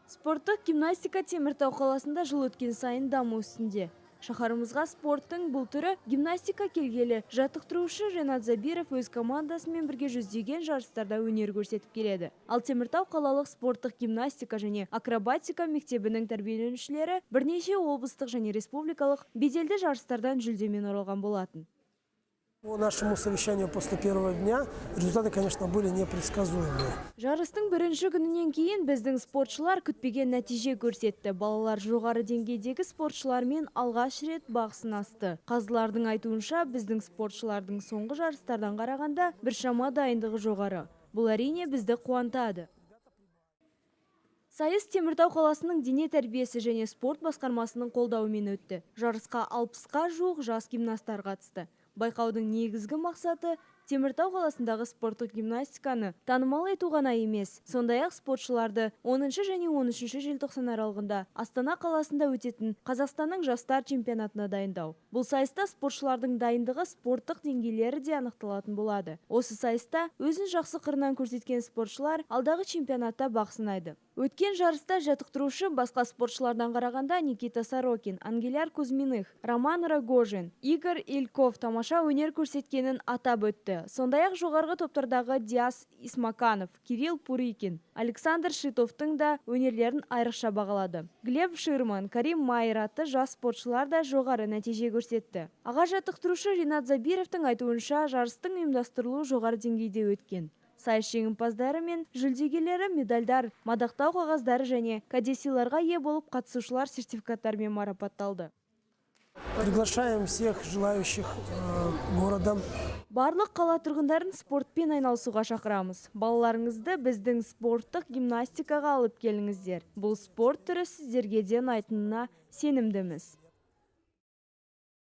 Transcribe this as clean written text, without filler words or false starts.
Спорттық гимнастика Теміртау қаласында жыл өткен сайын даму үстінде. Шаһарымызға спорттың бұл түрі гимнастика келгелі. Жаттықтырушы Ренат Забиров өз командасымен бірге жүздеген жарыстарда өнер көрсетіп келеді. Ал Теміртау қалалық спорттық гимнастика және акробатика мектебінің тәрбиеленушілері бірнеше облыстық және республикалық беделді жарыстардан жүлдемен оралған болатын. По нашему совещанию после первого дня результаты, конечно, были непредсказуемые. Жарыстың бірінші күнінен кейін біздің спортшылар күтпеген нәтиже көрсетті. Балалар жоғары деңгейдегі спортшылармен алғаш рет бақ сынасты. Қазылардың айтуынша, біздің спортшылардың соңғы жарыстардан қарағанда біршама дайындығы жоғары. Бұл әрине бізді қуантады. Сайыс Теміртау қаласының дене тәрбиесі және спорт басқармасының қолдауымен өтті. Жарысқа 60-қа жуық жас гимнасттар қатысты. Байқаудың негізгі мақсаты Теміртау қаласындағы спорттық гимнастиканы танымал ету ғана емес, сондай-ақ спортшыларды 10 және 13 желтоқсан аралығында Астана қаласында өтетін Қазақстанның жастар чемпионатына дайындау. Бұл сайыста спортшылардың дайындығы спорттық деңгейлері де анықталатын болады. Осы сайыста өзін жақсы қырынан көрсеткен спортшылар алдағы чемпионатта бақ сынайды. Өткен жарыста жаттықтырушы басқа спортшылардан қарағанда Никита Сорокин, Ангеляр Кузьминых, Роман Рогожин, Игорь Ильков тамаша өнер көрсеткенін атап өтті. Сондай-ақ жоғарғы топтардағы Диас Исмаканов, Кирилл Пурикин, Александр Шитовтың да өнерлерін айрықша бағалады. Глеб Ширман, Карим Майер атты жас спортшылар да жоғары нәтиже көрсетті. Аға жаттықтырушы Ренат Забировтың айтуынша, жарыстың ұйымдастырылуы жоғары деңгейде өткен. Сайыс жеңімпаздары мен жүлдегерлері медальдар, мадақтау қағаздары және кәдесыйларға ие болып, қатысушылар сертификаттармен марапатталды. Приглашаем всех желающих городом. Барлық қала тұрғындарын спортпен айналысуға шақырамыз. Балаларыңызды біздің спорттық гимнастикаға алып келіңіздер. Бұл спорт түрі сіздерге де ұнайтынына сенімдіміз.